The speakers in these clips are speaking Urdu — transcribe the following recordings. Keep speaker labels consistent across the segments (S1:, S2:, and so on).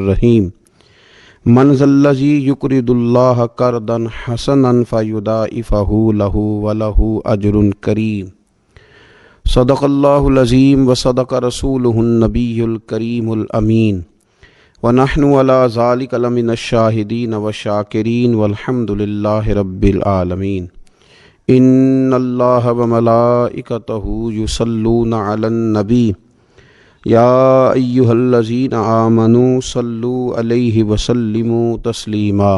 S1: الرحیم من ذا الذی یقرض اللہ قرضا حسنا فیضاعفہ لہ ولہ اجر کریم صدق اللہ العظیم وصدق رسولہ النبی الکریم الامین ونحن علی ذلک لمن الشاہدین والشاکرین والحمد للہ رب العالمین ان اللہ وملائکتہ یصلون علی النبی یا ایہا الذین آمنوا صلوا علیہ وسلموا تسلیما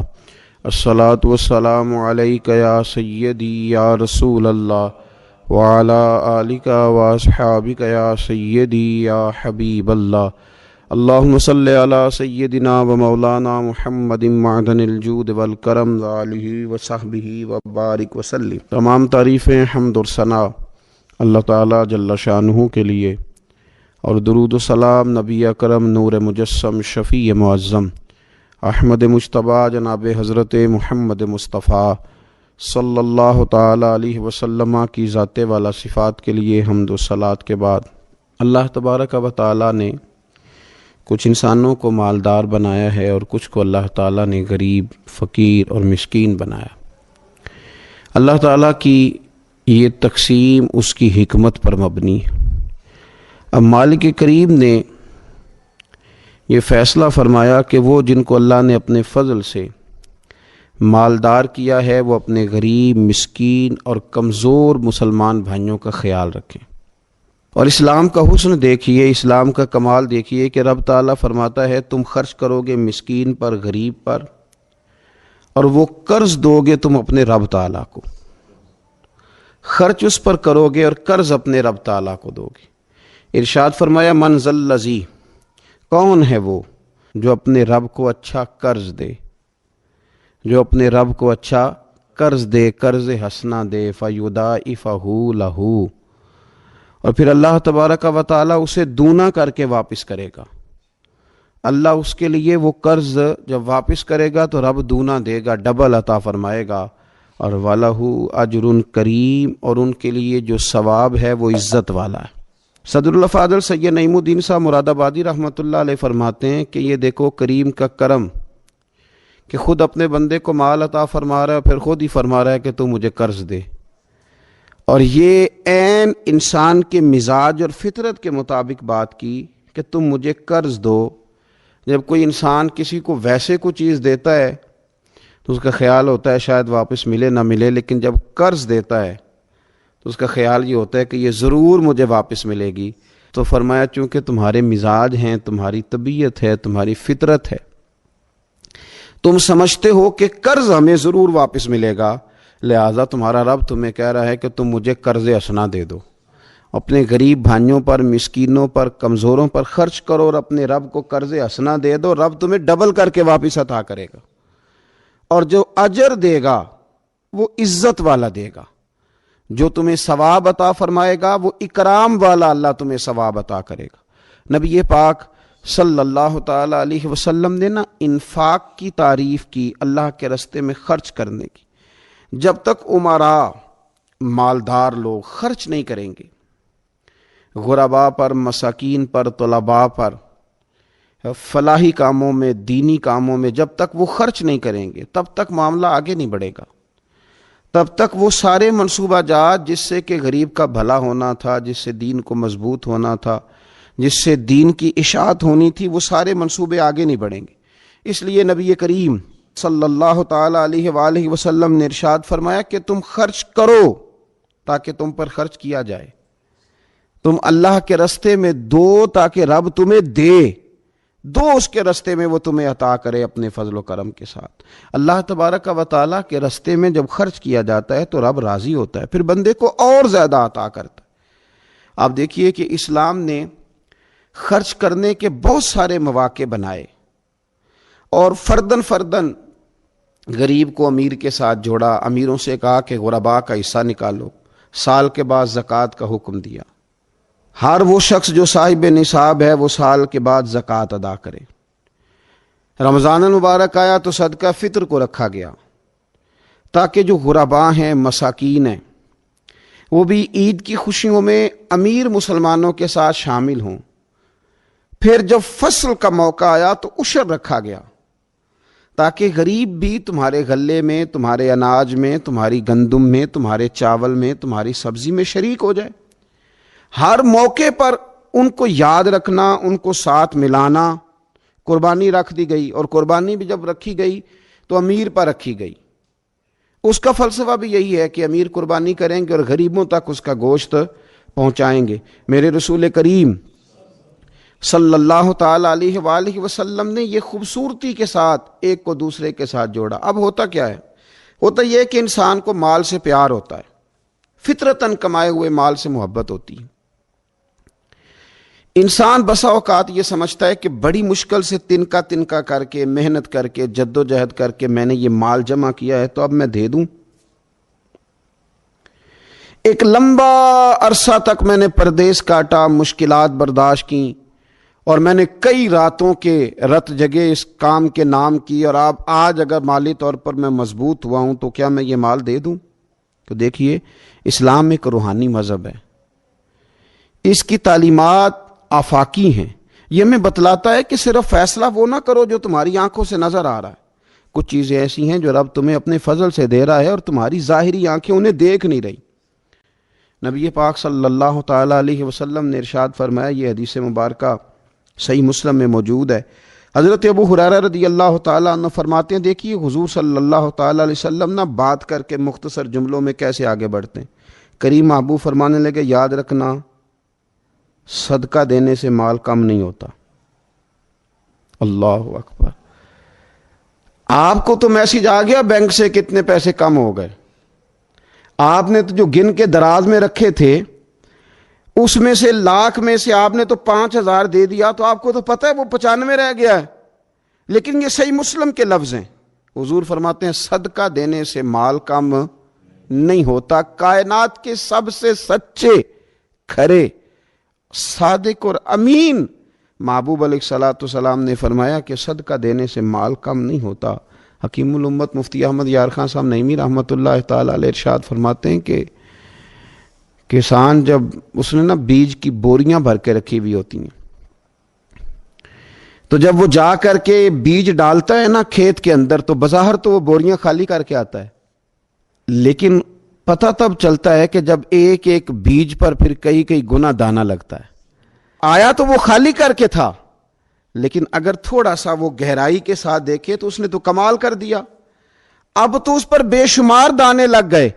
S1: الصلاۃ والسلام علیک یا سیدی یا رسول اللہ وعلی آلک واصحابک یا سیدی یا حبیب اللہ اللہم صلی علی سیدنا و مولانا محمد معدن الجود والکرم وآلہ وصحبہ وبارک وسلم۔ تمام تعریفیں حمد اور ثنا اللہ تعالیٰ جل شانہ کے لیے، اور درود و سلام نبی اکرم نور مجسم شفیع معظم احمد مجتبیٰ جناب حضرت محمد مصطفیٰ صلی اللہ تعالی علیہ وسلم کی ذات والا صفات کے لیے حمد و صلات کے بعد، اللہ تبارک و تعالی نے کچھ انسانوں کو مالدار بنایا ہے اور کچھ کو اللہ تعالیٰ نے غریب، فقیر اور مسکین بنایا۔ اللہ تعالیٰ کی یہ تقسیم اس کی حکمت پر مبنی ہے۔ اب مالک کریم نے یہ فیصلہ فرمایا کہ وہ جن کو اللہ نے اپنے فضل سے مالدار کیا ہے وہ اپنے غریب، مسکین اور کمزور مسلمان بھائیوں کا خیال رکھیں۔ اور اسلام کا حسن دیکھیے، اسلام کا کمال دیکھیے کہ رب تعالیٰ فرماتا ہے تم خرچ کرو گے مسکین پر، غریب پر، اور وہ قرض دو گے تم اپنے رب تعالیٰ کو، خرچ اس پر کرو گے اور قرض اپنے رب تعالیٰ کو دو گے۔ ارشاد فرمایا من ذا الذی، کون ہے وہ جو اپنے رب کو اچھا قرض دے، جو اپنے رب کو اچھا قرض دے، قرض حسنا دے، فیضاعفہ لہ، اور پھر اللہ تبارک و تعالیٰ اسے دونا کر کے واپس کرے گا۔ اللہ اس کے لیے وہ قرض جب واپس کرے گا تو رب دونا دے گا، ڈبل عطا فرمائے گا، اور وَلَهُ أَجْرٌ کریم، اور ان کے لیے جو ثواب ہے وہ عزت والا ہے۔ صدر الافاضل سید نعیم الدین صاحب مراد آبادی رحمۃ اللہ علیہ فرماتے ہیں کہ یہ دیکھو کریم کا کرم کہ خود اپنے بندے کو مال عطا فرما رہا ہے، پھر خود ہی فرما رہا ہے کہ تو مجھے قرض دے، اور یہ عین انسان کے مزاج اور فطرت کے مطابق بات کی کہ تم مجھے قرض دو۔ جب کوئی انسان کسی کو ویسے کوئی چیز دیتا ہے تو اس کا خیال ہوتا ہے شاید واپس ملے نہ ملے، لیکن جب قرض دیتا ہے تو اس کا خیال یہ ہوتا ہے کہ یہ ضرور مجھے واپس ملے گی۔ تو فرمایا چونکہ تمہارے مزاج ہیں، تمہاری طبیعت ہے، تمہاری فطرت ہے، تم سمجھتے ہو کہ قرض ہمیں ضرور واپس ملے گا، لہٰذا تمہارا رب تمہیں کہہ رہا ہے کہ تم مجھے قرض حسنا دے دو، اپنے غریب بھائیوں پر، مسکینوں پر، کمزوروں پر خرچ کرو اور اپنے رب کو قرض حسنا دے دو، رب تمہیں ڈبل کر کے واپس عطا کرے گا، اور جو اجر دے گا وہ عزت والا دے گا، جو تمہیں ثواب عطا فرمائے گا وہ اکرام والا اللہ تمہیں ثواب عطا کرے گا۔ نبی پاک صلی اللہ تعالی علیہ وسلم نے انفاق کی تعریف کی، اللہ کے راستے میں خرچ کرنے کی۔ جب تک امراء، مالدار لوگ خرچ نہیں کریں گے غرباء پر، مساکین پر، طلباء پر، فلاحی کاموں میں، دینی کاموں میں، جب تک وہ خرچ نہیں کریں گے تب تک معاملہ آگے نہیں بڑھے گا، تب تک وہ سارے منصوبہ جات جس سے کہ غریب کا بھلا ہونا تھا، جس سے دین کو مضبوط ہونا تھا، جس سے دین کی اشاعت ہونی تھی، وہ سارے منصوبے آگے نہیں بڑھیں گے۔ اس لیے نبی کریم صلی اللہ تعالی علیہ وآلہ وسلم نے ارشاد فرمایا کہ تم خرچ کرو تاکہ تم پر خرچ کیا جائے، تم اللہ کے راستے میں دو تاکہ رب تمہیں دے، دو اس کے راستے میں وہ تمہیں عطا کرے اپنے فضل و کرم کے ساتھ۔ اللہ تبارک و تعالیٰ کے راستے میں جب خرچ کیا جاتا ہے تو رب راضی ہوتا ہے، پھر بندے کو اور زیادہ عطا کرتا ہے۔ آپ دیکھیے کہ اسلام نے خرچ کرنے کے بہت سارے مواقع بنائے، اور فردن فردن غریب کو امیر کے ساتھ جوڑا، امیروں سے کہا کہ غرباء کا حصہ نکالو، سال کے بعد زکوٰۃ کا حکم دیا، ہر وہ شخص جو صاحب نصاب ہے وہ سال کے بعد زکوٰۃ ادا کرے۔ رمضان المبارک آیا تو صدقہ فطر کو رکھا گیا تاکہ جو غرباء ہیں، مساکین ہیں، وہ بھی عید کی خوشیوں میں امیر مسلمانوں کے ساتھ شامل ہوں۔ پھر جب فصل کا موقع آیا تو عشر رکھا گیا تاکہ غریب بھی تمہارے غلے میں، تمہارے اناج میں، تمہاری گندم میں، تمہارے چاول میں، تمہاری سبزی میں شریک ہو جائے۔ ہر موقع پر ان کو یاد رکھنا، ان کو ساتھ ملانا۔ قربانی رکھ دی گئی، اور قربانی بھی جب رکھی گئی تو امیر پر رکھی گئی۔ اس کا فلسفہ بھی یہی ہے کہ امیر قربانی کریں گے اور غریبوں تک اس کا گوشت پہنچائیں گے۔ میرے رسول کریم صلی اللہ تعالی علیہ وآلہ وسلم نے یہ خوبصورتی کے ساتھ ایک کو دوسرے کے ساتھ جوڑا۔ اب ہوتا کیا ہے؟ ہوتا یہ کہ انسان کو مال سے پیار ہوتا ہے، فطرتاً کمائے ہوئے مال سے محبت ہوتی ہے۔ انسان بسا اوقات یہ سمجھتا ہے کہ بڑی مشکل سے تنکا تنکا کر کے، محنت کر کے، جد و جہد کر کے میں نے یہ مال جمع کیا ہے تو اب میں دے دوں۔ ایک لمبا عرصہ تک میں نے پردیس کاٹا، مشکلات برداشت کی، اور میں نے کئی راتوں کے رت جگے اس کام کے نام کی، اور اب آج اگر مالی طور پر میں مضبوط ہوا ہوں تو کیا میں یہ مال دے دوں؟ تو دیکھیے، اسلام ایک روحانی مذہب ہے، اس کی تعلیمات آفاقی ہیں۔ یہ ہمیں بتلاتا ہے کہ صرف فیصلہ وہ نہ کرو جو تمہاری آنکھوں سے نظر آ رہا ہے۔ کچھ چیزیں ایسی ہیں جو رب تمہیں اپنے فضل سے دے رہا ہے اور تمہاری ظاہری آنکھیں انہیں دیکھ نہیں رہی۔ نبی پاک صلی اللہ تعالی علیہ وسلم نے ارشاد فرمایا، یہ حدیث مبارکہ صحیح مسلم میں موجود ہے۔ حضرت ابو ہریرہ رضی اللہ تعالیٰ عنہ فرماتے ہیں، دیکھیے حضور صلی اللہ تعالیٰ علیہ وسلم نہ بات کر کے مختصر جملوں میں کیسے آگے بڑھتے ہیں۔ کریم محبوب فرمانے لگے، یاد رکھنا صدقہ دینے سے مال کم نہیں ہوتا۔ اللہ اکبر! آپ کو تو میسج آ گیا بینک سے کتنے پیسے کم ہو گئے، آپ نے تو جو گن کے دراز میں رکھے تھے اس میں سے لاکھ میں سے آپ نے تو 5,000 دے دیا، تو آپ کو تو پتہ ہے وہ 95 رہ گیا ہے۔ لیکن یہ صحیح مسلم کے لفظ ہیں، حضور فرماتے ہیں صدقہ دینے سے مال کم نہیں ہوتا۔ کائنات کے سب سے سچے، کھرے، صادق اور امین محبوب علیہ الصلوۃ والسلام نے فرمایا کہ صدقہ دینے سے مال کم نہیں ہوتا۔ حکیم الامت مفتی احمد یار خان صاحب نعیمی رحمۃ اللہ تعالی علیہ ارشاد فرماتے ہیں کہ کسان جب اس نے بیج کی بوریاں بھر کے رکھی ہوئی ہوتی ہیں، تو جب وہ جا کر کے بیج ڈالتا ہے نا کھیت کے اندر، تو بظاہر تو وہ بوریاں خالی کر کے آتا ہے، لیکن پتہ تب چلتا ہے کہ جب ایک ایک بیج پر پھر کئی کئی گنا دانہ لگتا ہے۔ آیا تو وہ خالی کر کے تھا، لیکن اگر تھوڑا سا وہ گہرائی کے ساتھ دیکھے تو اس نے تو کمال کر دیا، اب تو اس پر بے شمار دانے لگ گئے۔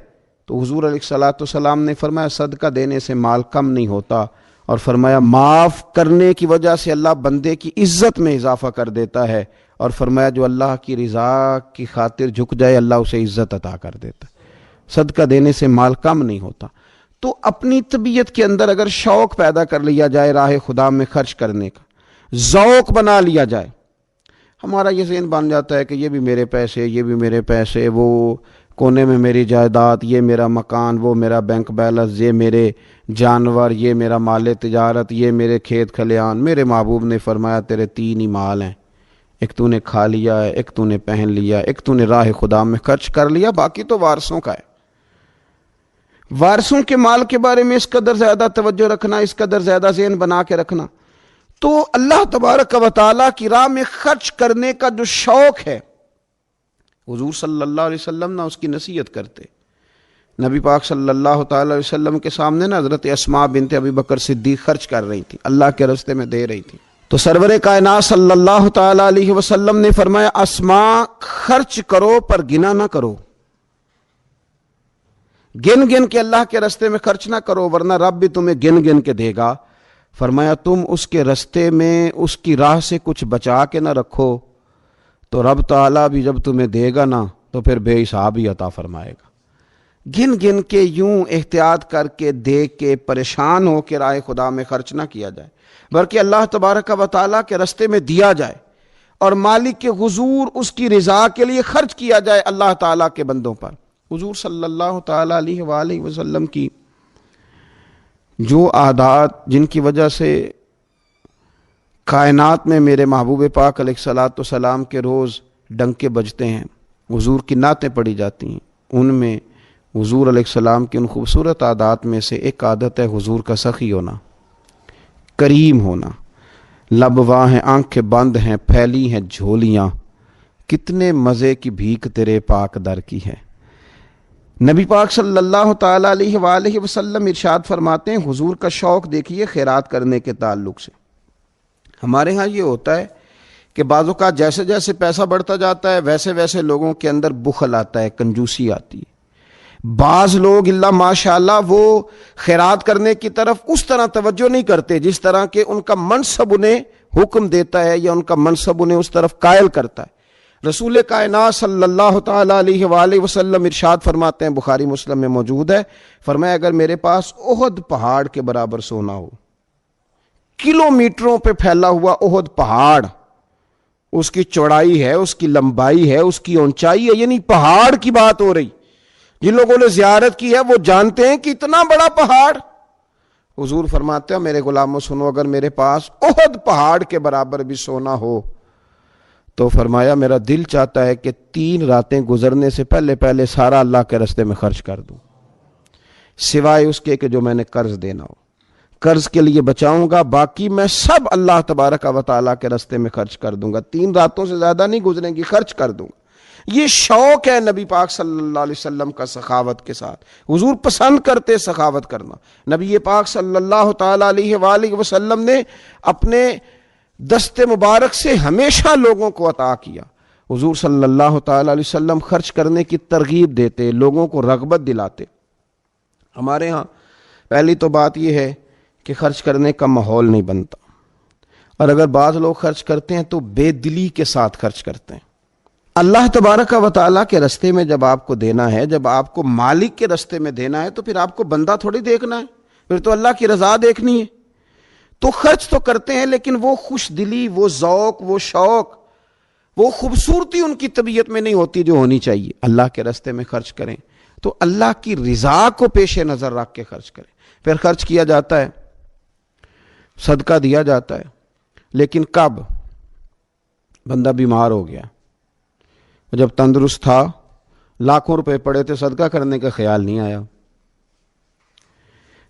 S1: تو حضور علیہ الصلوۃ والسلام نے فرمایا صدقہ دینے سے مال کم نہیں ہوتا، اور فرمایا معاف کرنے کی وجہ سے اللہ بندے کی عزت میں اضافہ کر دیتا ہے، اور فرمایا جو اللہ کی رضا کی خاطر جھک جائے اللہ اسے عزت عطا کر دیتا ہے۔ صدقہ دینے سے مال کم نہیں ہوتا۔ تو اپنی طبیعت کے اندر اگر شوق پیدا کر لیا جائے راہ خدا میں خرچ کرنے کا، ذوق بنا لیا جائے، ہمارا یہ ذہن بن جاتا ہے کہ یہ بھی میرے پیسے، یہ بھی میرے پیسے، وہ کونے میں میری جائیداد، یہ میرا مکان، وہ میرا بینک بیلنس، یہ میرے جانور، یہ میرا مال تجارت، یہ میرے کھیت کھلیان۔ میرے محبوب نے فرمایا تیرے 3 ہی مال ہیں، ایک تو نے کھا لیا ہے، ایک تو نے پہن لیا، ایک تو نے راہ خدا میں خرچ کر لیا، باقی تو وارثوں کا ہے۔ وارثوں کے مال کے بارے میں اس قدر زیادہ توجہ رکھنا، اس قدر زیادہ ذہن بنا کے رکھنا، تو اللہ تبارک و تعالیٰ کی راہ میں خرچ کرنے کا جو شوق ہے، حضور صلی اللہ علیہ وسلم نہ اس کی نصیحت کرتے۔ نبی پاک صلی اللہ تعالی علیہ وسلم کے سامنے نا حضرت اسماء بنت ابی بکر صدیق خرچ کر رہی تھی، اللہ کے راستے میں دے رہی تھی، تو سرور کائنات صلی اللہ تعالی علیہ وسلم نے فرمایا اسماء خرچ کرو پر گنا نہ کرو، گن گن کے اللہ کے راستے میں خرچ نہ کرو ورنہ رب بھی تمہیں گن گن کے دے گا۔ فرمایا تم اس کے راستے میں اس کی راہ سے کچھ بچا کے نہ رکھو تو رب تعالیٰ بھی جب تمہیں دے گا نا تو پھر بے حساب ہی عطا فرمائے گا۔ گن گن کے یوں احتیاط کر کے دیکھ کے پریشان ہو کے راہ خدا میں خرچ نہ کیا جائے، بلکہ اللہ تبارک و تعالیٰ کے راستے میں دیا جائے اور مالک کے حضور اس کی رضا کے لیے خرچ کیا جائے اللہ تعالیٰ کے بندوں پر۔ حضور صلی اللہ تعالیٰ علیہ وآلہ وسلم کی جو عادات جن کی وجہ سے کائنات میں میرے محبوب پاک علیہ الصلوۃ والسلام کے روز ڈنکے بجتے ہیں، حضور کی نعتیں پڑھی جاتی ہیں، ان میں حضور علیہ السلام کی ان خوبصورت عادات میں سے ایک عادت ہے حضور کا سخی ہونا، کریم ہونا۔ لب واں ہیں آنکھیں بند ہیں پھیلی ہیں جھولیاں، کتنے مزے کی بھیک تیرے پاک در کی ہے۔ نبی پاک صلی اللہ تعالیٰ علیہ وآلہ وسلم ارشاد فرماتے ہیں، حضور کا شوق دیکھیے خیرات کرنے کے تعلق سے۔ ہمارے ہاں یہ ہوتا ہے کہ بعض اوقات جیسے جیسے پیسہ بڑھتا جاتا ہے ویسے ویسے لوگوں کے اندر بخل آتا ہے، کنجوسی آتی ہے۔ بعض لوگ اللہ ماشاءاللہ وہ خیرات کرنے کی طرف اس طرح توجہ نہیں کرتے جس طرح کہ ان کا منصب انہیں حکم دیتا ہے یا ان کا منصب انہیں اس طرف قائل کرتا ہے۔ رسول کائنات صلی اللہ تعالیٰ علیہ وآلہ وسلم ارشاد فرماتے ہیں، بخاری مسلم میں موجود ہے، فرمایا اگر میرے پاس احد پہاڑ کے برابر سونا ہو، کلومیٹروں پہ پھیلا ہوا احد پہاڑ، اس کی چوڑائی ہے، اس کی لمبائی ہے، اس کی اونچائی ہے، یعنی پہاڑ کی بات ہو رہی، جن لوگوں نے زیارت کی ہے وہ جانتے ہیں کہ اتنا بڑا پہاڑ۔ حضور فرماتے ہیں میرے غلاموں سنو، اگر میرے پاس احد پہاڑ کے برابر بھی سونا ہو تو فرمایا میرا دل چاہتا ہے کہ 3 راتیں گزرنے سے پہلے پہلے سارا اللہ کے راستے میں خرچ کر دوں، سوائے اس کے کہ جو میں نے قرض دینا ہو، قرض کے لیے بچاؤں گا، باقی میں سب اللہ تبارک و تعالیٰ کے راستے میں خرچ کر دوں گا، 3 راتوں سے زیادہ نہیں گزریں گی، خرچ کر دوں گا۔ یہ شوق ہے نبی پاک صلی اللہ علیہ وسلم کا سخاوت کے ساتھ۔ حضور پسند کرتے سخاوت کرنا۔ نبی پاک صلی اللہ تعالیٰ علیہ وآلہ وسلم نے اپنے دست مبارک سے ہمیشہ لوگوں کو عطا کیا۔ حضور صلی اللہ تعالیٰ علیہ وسلم خرچ کرنے کی ترغیب دیتے، لوگوں کو رغبت دلاتے۔ ہمارے ہاں پہلی تو بات یہ ہے کہ خرچ کرنے کا ماحول نہیں بنتا، اور اگر بعض لوگ خرچ کرتے ہیں تو بے دلی کے ساتھ خرچ کرتے ہیں۔ اللہ تبارک و تعالیٰ کے راستے میں جب آپ کو دینا ہے، جب آپ کو مالک کے راستے میں دینا ہے، تو پھر آپ کو بندہ تھوڑی دیکھنا ہے، پھر تو اللہ کی رضا دیکھنی ہے۔ تو خرچ تو کرتے ہیں، لیکن وہ خوش دلی، وہ ذوق، وہ شوق، وہ خوبصورتی ان کی طبیعت میں نہیں ہوتی جو ہونی چاہیے۔ اللہ کے راستے میں خرچ کریں تو اللہ کی رضا کو پیش نظر رکھ کے خرچ کریں۔ پھر خرچ کیا جاتا ہے، صدقہ دیا جاتا ہے، لیکن کب بندہ بیمار ہو گیا، جب تندرست تھا، لاکھوں روپے پڑے تھے، صدقہ کرنے کا خیال نہیں آیا۔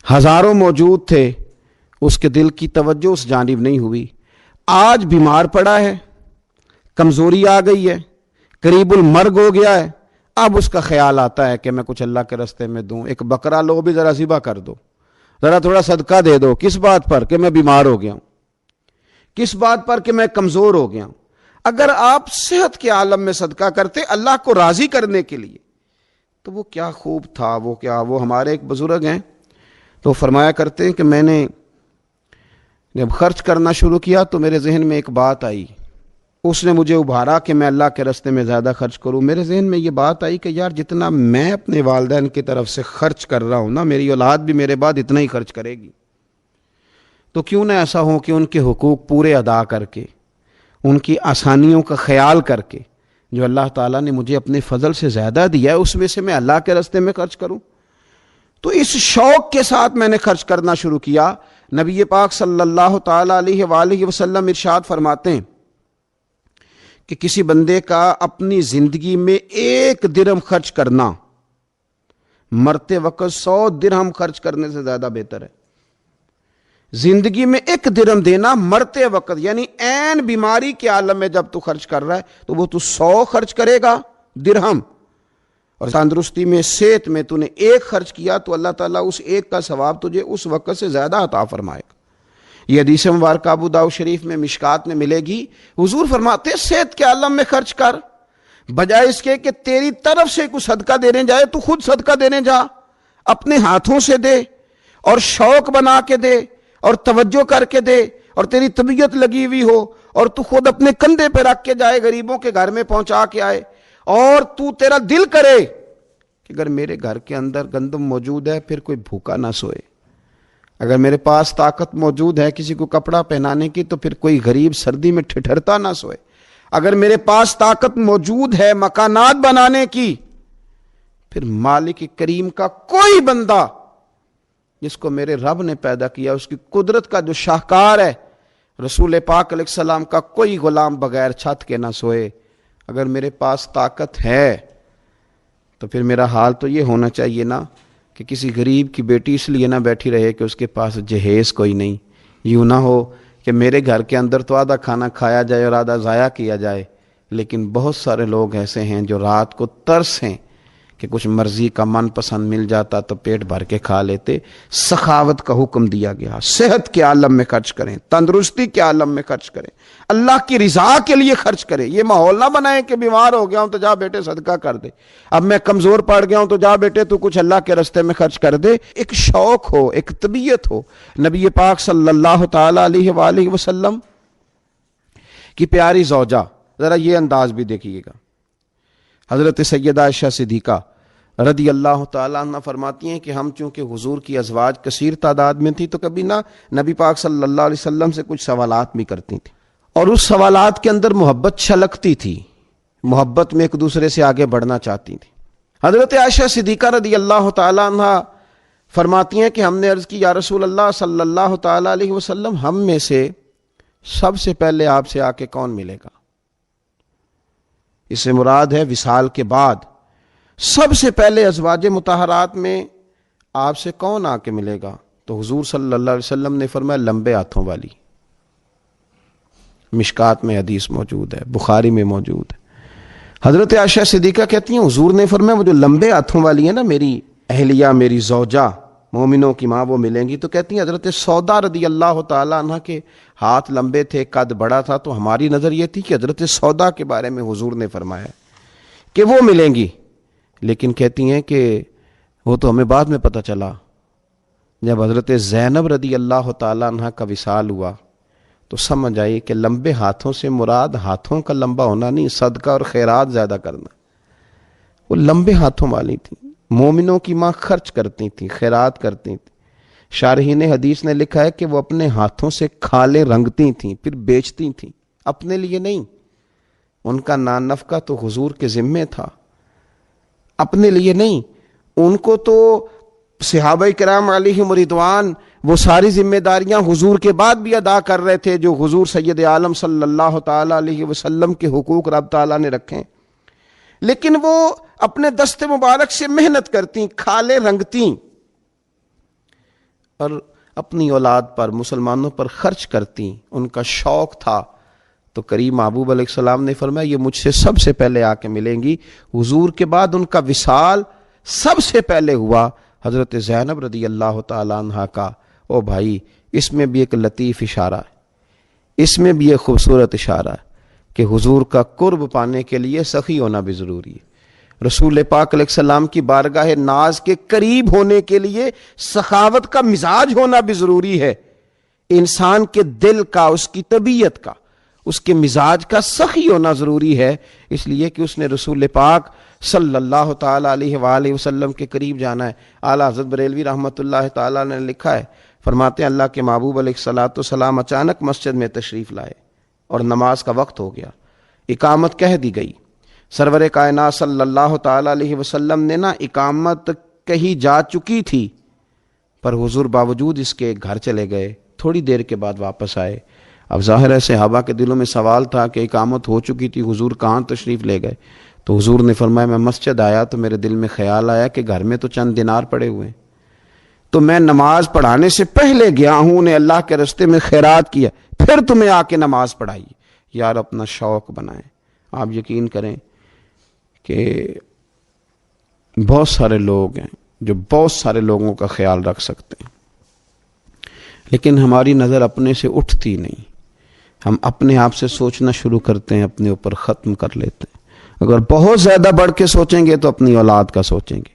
S1: ہزاروں موجود تھے، اس کے دل کی توجہ اس جانب نہیں ہوئی۔ آج بیمار پڑا ہے، کمزوری آ گئی ہے، قریب المرگ ہو گیا ہے، اب اس کا خیال آتا ہے کہ میں کچھ اللہ کے راستے میں دوں، ایک بکرا لو بھی ذرا ذبح کر دو، ذرا تھوڑا صدقہ دے دو۔ کس بات پر؟ کہ میں بیمار ہو گیا ہوں، کس بات پر؟ کہ میں کمزور ہو گیا ہوں۔ اگر آپ صحت کے عالم میں صدقہ کرتے اللہ کو راضی کرنے کے لیے تو وہ کیا خوب تھا۔ وہ ہمارے ایک بزرگ ہیں تو فرمایا کرتے ہیں کہ میں نے جب خرچ کرنا شروع کیا تو میرے ذہن میں ایک بات آئی، اس نے مجھے ابھارا کہ میں اللہ کے راستے میں زیادہ خرچ کروں۔ میرے ذہن میں یہ بات آئی کہ یار جتنا میں اپنے والدین کی طرف سے خرچ کر رہا ہوں نا، میری اولاد بھی میرے بعد اتنا ہی خرچ کرے گی، تو کیوں نہ ایسا ہو کہ ان کے حقوق پورے ادا کر کے، ان کی آسانیوں کا خیال کر کے، جو اللہ تعالیٰ نے مجھے اپنے فضل سے زیادہ دیا ہے اس میں سے میں اللہ کے راستے میں خرچ کروں۔ تو اس شوق کے ساتھ میں نے خرچ کرنا شروع کیا۔ نبی پاک صلی اللہ تعالیٰ علیہ وآلہ وسلم ارشاد فرماتے ہیں کہ کسی بندے کا اپنی زندگی میں 1 درہم خرچ کرنا مرتے وقت 100 درہم خرچ کرنے سے زیادہ بہتر ہے۔ زندگی میں 1 درہم دینا مرتے وقت، یعنی عین بیماری کے عالم میں جب تو خرچ کر رہا ہے تو وہ تو 100 خرچ کرے گا درہم، اور تندرستی میں، صحت میں تو نے 1 خرچ کیا تو اللہ تعالیٰ اس 1 کا ثواب تجھے اس وقت سے زیادہ عطا فرمائے گا۔ یہ حدیث مبارکہ ابو داؤد شریف میں مشکات میں ملے گی۔ حضور فرماتے ہیں صحت کے عالم میں خرچ کر، بجائے اس کے کہ تیری طرف سے کوئی صدقہ دینے جائے تو خود صدقہ دینے جا، اپنے ہاتھوں سے دے اور شوق بنا کے دے اور توجہ کر کے دے، اور تیری طبیعت لگی ہوئی ہو اور تو خود اپنے کندھے پہ رکھ کے جائے، غریبوں کے گھر میں پہنچا کے آئے، اور تو تیرا دل کرے کہ اگر میرے گھر کے اندر گندم موجود ہے پھر کوئی بھوکا نہ سوئے، اگر میرے پاس طاقت موجود ہے کسی کو کپڑا پہنانے کی تو پھر کوئی غریب سردی میں ٹھٹھرتا نہ سوئے، اگر میرے پاس طاقت موجود ہے مکانات بنانے کی، پھر مالک کریم کا کوئی بندہ جس کو میرے رب نے پیدا کیا، اس کی قدرت کا جو شاہکار ہے، رسول پاک علیہ السلام کا کوئی غلام بغیر چھت کے نہ سوئے۔ اگر میرے پاس طاقت ہے تو پھر میرا حال تو یہ ہونا چاہیے نا کہ کسی غریب کی بیٹی اس لیے نہ بیٹھی رہے کہ اس کے پاس جہیز کوئی نہیں، یوں نہ ہو کہ میرے گھر کے اندر تو آدھا کھانا کھایا جائے اور آدھا ضائع کیا جائے، لیکن بہت سارے لوگ ایسے ہیں جو رات کو ترس ہیں کہ کچھ مرضی کا من پسند مل جاتا تو پیٹ بھر کے کھا لیتے۔ سخاوت کا حکم دیا گیا، صحت کے عالم میں خرچ کریں، تندرستی کے عالم میں خرچ کریں، اللہ کی رضا کے لیے خرچ کریں۔ یہ ماحول نہ بنائیں کہ بیمار ہو گیا ہوں تو جا بیٹے صدقہ کر دے، اب میں کمزور پڑ گیا ہوں تو جا بیٹے تو کچھ اللہ کے رستے میں خرچ کر دے۔ ایک شوق ہو، ایک طبیعت ہو۔ نبی پاک صلی اللہ تعالی علیہ وآلہ وسلم کی پیاری زوجہ، ذرا یہ انداز بھی دیکھیے گا، حضرت سیدہ عائشہ صدیقہ رضی اللہ تعالیٰ عنہ فرماتی ہیں کہ ہم چونکہ حضور کی ازواج کثیر تعداد میں تھی تو کبھی نہ نبی پاک صلی اللہ علیہ وسلم سے کچھ سوالات بھی کرتی تھیں، اور اس سوالات کے اندر محبت چھلکتی تھی، محبت میں ایک دوسرے سے آگے بڑھنا چاہتی تھی۔ حضرت عائشہ صدیقہ رضی اللہ تعالیٰ عنہ فرماتی ہیں کہ ہم نے عرض کی یا رسول اللہ صلی اللہ تعالیٰ علیہ وسلم، ہم میں سے سب سے پہلے آپ سے آ کے کون ملے گا؟ اس سے مراد ہے وصال کے بعد سب سے پہلے ازواج مطہرات میں آپ سے کون آ کے ملے گا؟ تو حضور صلی اللہ علیہ وسلم نے فرمایا لمبے ہاتھوں والی۔ مشکات میں حدیث موجود ہے، بخاری میں موجود ہے۔ حضرت عائشہ صدیقہ کہتی ہیں حضور نے فرمایا وہ جو لمبے ہاتھوں والی ہے نا، میری اہلیہ، میری زوجہ، مومنوں کی ماں، وہ ملیں گی۔ تو کہتی ہیں حضرت سودا رضی اللہ تعالیٰ عنہ کے ہاتھ لمبے تھے، قد بڑا تھا، تو ہماری نظر یہ تھی کہ حضرت سودا کے بارے میں حضور نے فرمایا کہ وہ ملیں گی، لیکن کہتی ہیں کہ وہ تو ہمیں بعد میں پتہ چلا جب حضرت زینب رضی اللہ تعالیٰ عنہ کا وصال ہوا تو سمجھ آئی کہ لمبے ہاتھوں سے مراد ہاتھوں کا لمبا ہونا نہیں، صدقہ اور خیرات زیادہ کرنا۔ وہ لمبے ہاتھوں والی تھیں، مومنوں کی ماں، خرچ کرتی تھیں، خیرات کرتی تھیں۔ شارحین حدیث نے لکھا ہے کہ وہ اپنے ہاتھوں سے کھالیں رنگتی تھیں پھر بیچتی تھیں، اپنے لیے نہیں۔ ان کا نان نفقہ تو حضور کے ذمے تھا، اپنے لیے نہیں۔ ان کو تو صحابہ کرام علیہم رضوان وہ ساری ذمہ داریاں حضور کے بعد بھی ادا کر رہے تھے جو حضور سید عالم صلی اللہ تعالی علیہ وسلم کے حقوق رب تعالیٰ نے رکھے، لیکن وہ اپنے دست مبارک سے محنت کرتی، کھالیں رنگتی اور اپنی اولاد پر، مسلمانوں پر خرچ کرتی۔ ان کا شوق تھا۔ تو کریم محبوب علیہ السلام نے فرمایا یہ مجھ سے سب سے پہلے آ کے ملیں گی۔ حضور کے بعد ان کا وصال سب سے پہلے ہوا حضرت زینب رضی اللہ تعالیٰ عنہ کا۔ او بھائی، اس میں بھی ایک لطیف اشارہ ہے، اس میں بھی ایک خوبصورت اشارہ ہے کہ حضور کا قرب پانے کے لیے سخی ہونا بھی ضروری ہے۔ رسول پاک علیہ السلام کی بارگاہ ناز کے قریب ہونے کے لیے سخاوت کا مزاج ہونا بھی ضروری ہے۔ انسان کے دل کا، اس کی طبیعت کا، اس کے مزاج کا سخی ہونا ضروری ہے، اس لیے کہ اس نے رسول پاک صلی اللہ تعالی علیہ وآلہ وسلم کے قریب جانا ہے۔ اعلیٰ حضرت بریلوی رحمۃ اللہ تعالی نے لکھا ہے، فرماتے ہیں اللہ کے محبوب علیہ الصلوۃ والسلام اچانک مسجد میں تشریف لائے اور نماز کا وقت ہو گیا، اقامت کہہ دی گئی۔ سرور کائنات صلی اللہ تعالی علیہ وسلم نے اقامت کہی جا چکی تھی، پر حضور باوجود اس کے گھر چلے گئے، تھوڑی دیر کے بعد واپس آئے۔ اب ظاہر ہے صحابہ کے دلوں میں سوال تھا کہ اقامت ہو چکی تھی، حضور کہاں تشریف لے گئے؟ تو حضور نے فرمایا میں مسجد آیا تو میرے دل میں خیال آیا کہ گھر میں تو چند دینار پڑے ہوئے ہیں، تو میں نماز پڑھانے سے پہلے گیا ہوں، انہیں اللہ کے راستے میں خیرات کیا، پھر تمہیں آ کے نماز پڑھائی۔ یار اپنا شوق بنائیں۔ آپ یقین کریں کہ بہت سارے لوگ ہیں جو بہت سارے لوگوں کا خیال رکھ سکتے ہیں، لیکن ہماری نظر اپنے سے اٹھتی نہیں۔ ہم اپنے آپ سے سوچنا شروع کرتے ہیں، اپنے اوپر ختم کر لیتے ہیں۔ اگر بہت زیادہ بڑھ کے سوچیں گے تو اپنی اولاد کا سوچیں گے۔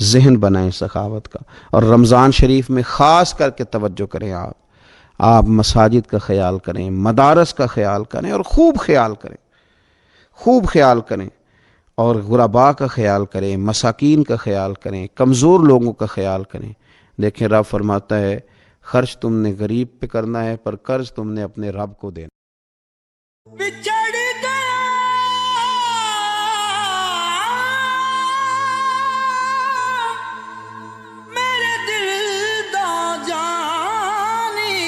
S1: ذہن بنائیں سخاوت کا، اور رمضان شریف میں خاص کر کے توجہ کریں۔ آپ مساجد کا خیال کریں، مدارس کا خیال کریں، اور خوب خیال کریں، خوب خیال کریں، اور غرباء کا خیال کریں، مساکین کا خیال کریں، کمزور لوگوں کا خیال کریں۔ دیکھیں رب فرماتا ہے خرچ تم نے غریب پہ کرنا ہے، پر قرض تم نے اپنے رب کو دینا۔
S2: بچڑ گیا میرے دل دا جانی،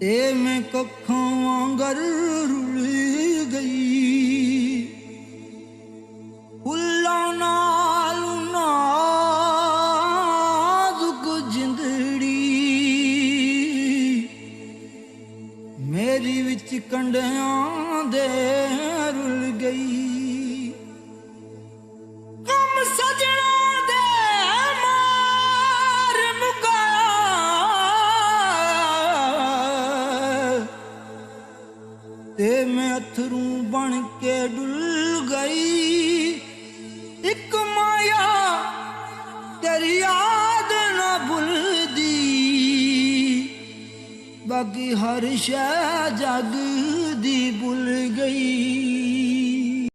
S2: تے میں ککھوں وانگر رل گئی، پھلاں نال نازک جندڑی ਨੇਰੀ ਵਿੱਚ ਕੰਡਿਆਂ ਦੇ ਰੁਲ ਗਈ। ਕੰਮ ਸਜਣਾ ਦੇ ਮਾਰ ਮੁਕਾਇਆ ਤੇ ਮੈਂ ਅਥਰੂ ਬਣ ਕੇ ਡੁੱਲ ਗਈ। ਇੱਕ ਮਾਇਆ ਤੇਰੀ ਯਾਦ ਨਾ ਭੁੱਲਦੀ, ਬਾਕੀ ਹਰ ਸ਼ੈ ਜਗ ਦੀ ਭੁੱਲ ਗਈ।